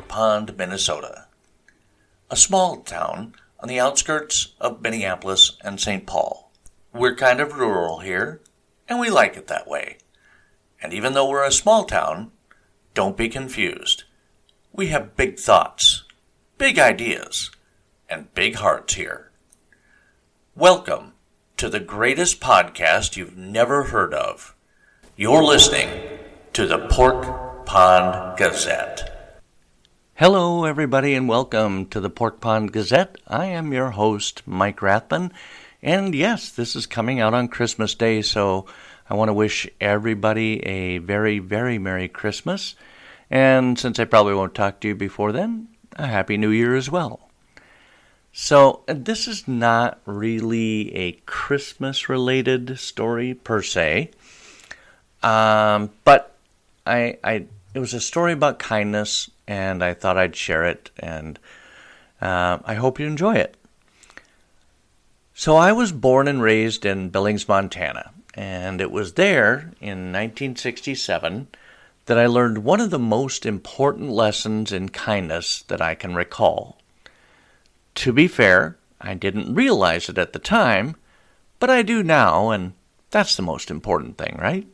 Pork Pond, Minnesota, a small town on the outskirts of Minneapolis and St. Paul. We're kind of rural here, and we like it that way. And even though we're a small town, don't be confused. We have big thoughts, big ideas, and big hearts here. Welcome to the greatest podcast you've never heard of. You're listening to the Pork Pond Gazette. Hello, everybody, and welcome to the Pork Pond Gazette. I am your host, Mike Rathman, and yes, this is coming out on Christmas Day, so I want to wish everybody a very, very Merry Christmas, and since I probably won't talk to you before then, a Happy New Year as well. So, this is not really a Christmas-related story per se, but it was a story about kindness, and I thought I'd share it, and I hope you enjoy it. So I was born and raised in Billings, Montana, and it was there in 1967 that I learned one of the most important lessons in kindness that I can recall. To be fair, I didn't realize it at the time, but I do now, and that's the most important thing, right?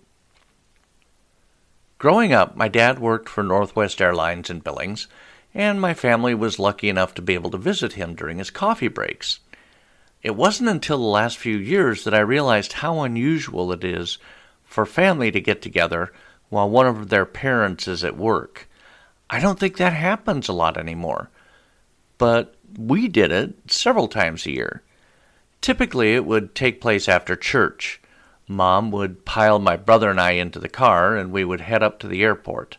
Growing up, my dad worked for Northwest Airlines in Billings, and my family was lucky enough to be able to visit him during his coffee breaks. It wasn't until the last few years that I realized how unusual it is for family to get together while one of their parents is at work. I don't think that happens a lot anymore, but we did it several times a year. Typically, it would take place after church. Mom would pile my brother and I into the car, and we would head up to the airport.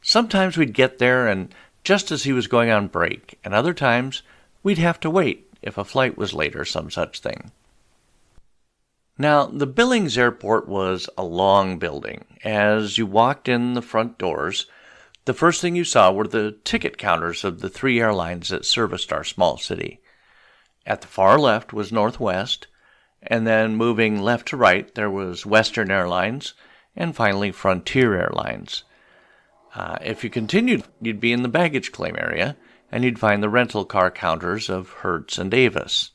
Sometimes we'd get there and just as he was going on break, and other times we'd have to wait if a flight was late or some such thing. Now, the Billings Airport was a long building. As you walked in the front doors, the first thing you saw were the ticket counters of the three airlines that serviced our small city. At the far left was Northwest, and then moving left to right, there was Western Airlines, and finally Frontier Airlines. If you continued, you'd be in the baggage claim area, and you'd find the rental car counters of Hertz and Avis.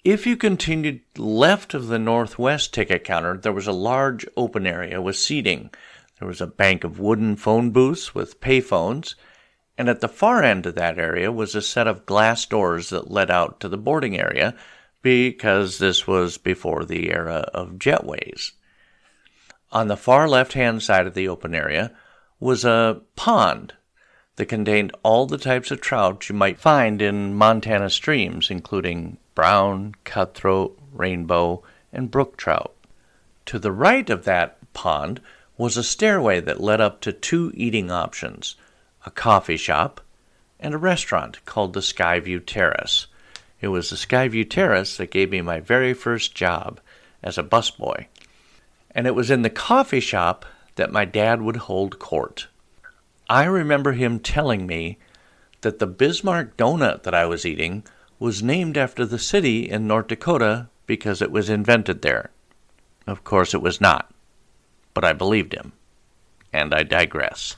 If you continued left of the Northwest ticket counter, there was a large open area with seating. There was a bank of wooden phone booths with payphones, and at the far end of that area was a set of glass doors that led out to the boarding area, because this was before the era of jetways. On the far left-hand side of the open area was a pond that contained all the types of trout you might find in Montana streams, including brown, cutthroat, rainbow, and brook trout. To the right of that pond was a stairway that led up to two eating options, a coffee shop and a restaurant called the Skyview Terrace. It was the Skyview Terrace that gave me my very first job as a busboy. And it was in the coffee shop that my dad would hold court. I remember him telling me that the Bismarck donut that I was eating was named after the city in North Dakota because it was invented there. Of course it was not, but I believed him. And I digress.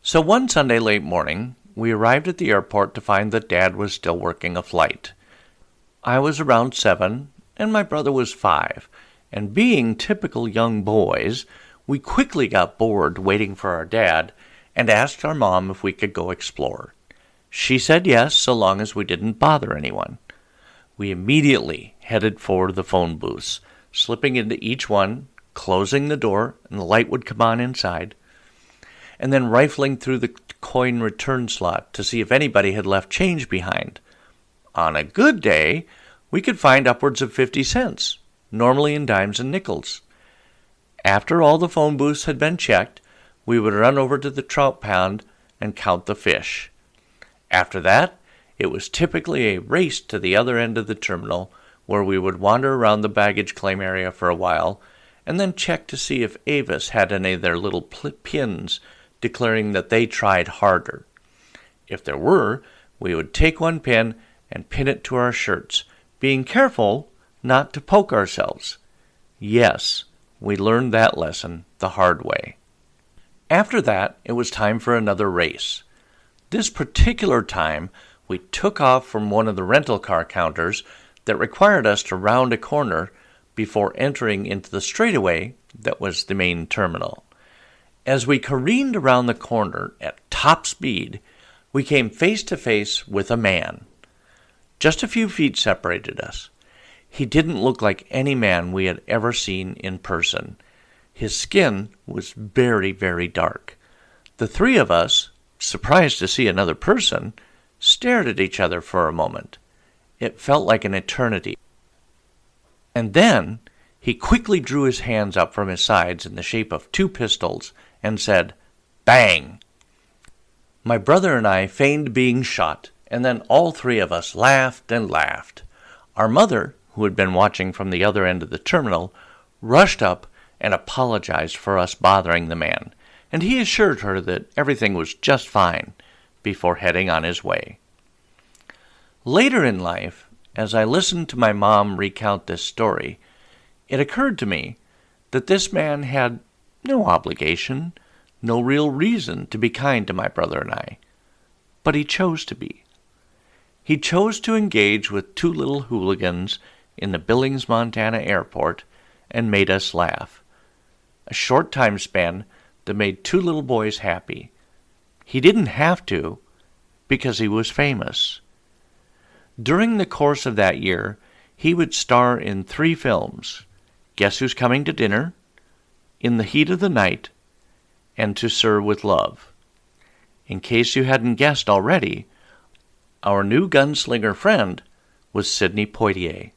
So one Sunday late morning, we arrived at the airport to find that Dad was still working a flight. I was around 7, and my brother was 5, and being typical young boys, we quickly got bored waiting for our dad and asked our mom if we could go explore. She said yes, so long as we didn't bother anyone. We immediately headed for the phone booths, slipping into each one, closing the door, and the light would come on inside, and then rifling through the coin return slot to see if anybody had left change behind. On a good day, we could find upwards of 50 cents, normally in dimes and nickels. After all the phone booths had been checked, we would run over to the trout pond and count the fish. After that, it was typically a race to the other end of the terminal, where we would wander around the baggage claim area for a while, and then check to see if Avis had any of their little pins declaring that they tried harder. If there were, we would take one pin and pin it to our shirts, being careful not to poke ourselves. Yes, we learned that lesson the hard way. After that, it was time for another race. This particular time, we took off from one of the rental car counters that required us to round a corner before entering into the straightaway that was the main terminal. As we careened around the corner at top speed, we came face to face with a man. Just a few feet separated us. He didn't look like any man we had ever seen in person. His skin was very, very dark. The three of us, surprised to see another person, stared at each other for a moment. It felt like an eternity. And then he quickly drew his hands up from his sides in the shape of two pistols and said, "Bang!" My brother and I feigned being shot, and then all three of us laughed and laughed. Our mother, who had been watching from the other end of the terminal, rushed up and apologized for us bothering the man, and he assured her that everything was just fine before heading on his way. Later in life, as I listened to my mom recount this story, it occurred to me that this man had no obligation, no real reason to be kind to my brother and I, but he chose to be. He chose to engage with two little hooligans in the Billings, Montana airport and made us laugh. A short time span that made two little boys happy. He didn't have to, because he was famous. During the course of that year, he would star in 3 films: Guess Who's Coming to Dinner, In the Heat of the Night, and To Sir with Love. In case you hadn't guessed already, our new gunslinger friend was Sidney Poitier.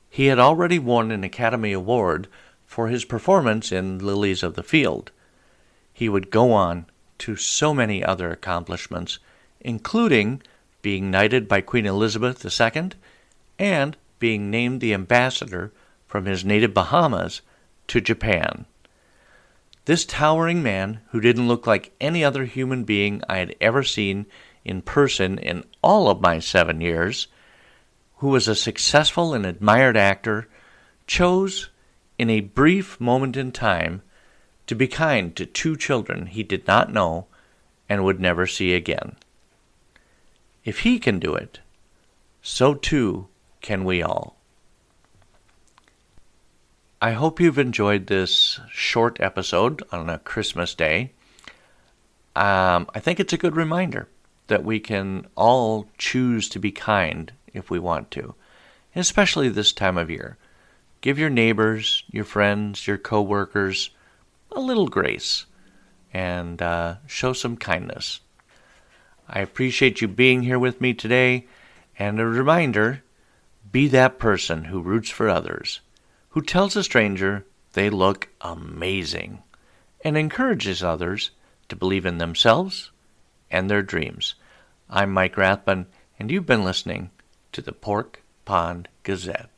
He had already won an Academy Award for his performance in Lilies of the Field. He would go on to so many other accomplishments, including being knighted by Queen Elizabeth II and being named the ambassador from his native Bahamas to Japan. This towering man, who didn't look like any other human being I had ever seen in person in all of my 7 years, who was a successful and admired actor, chose, in a brief moment in time, to be kind to 2 children he did not know and would never see again. If he can do it, so too can we all. I hope you've enjoyed this short episode on a Christmas day. I think it's a good reminder that we can all choose to be kind if we want to, especially this time of year. Give your neighbors, your friends, your co-workers a little grace and show some kindness. I appreciate you being here with me today, and a reminder, be that person who roots for others, who tells a stranger they look amazing, and encourages others to believe in themselves and their dreams. I'm Mike Rathbun, and you've been listening to the Pork Pond Gazette.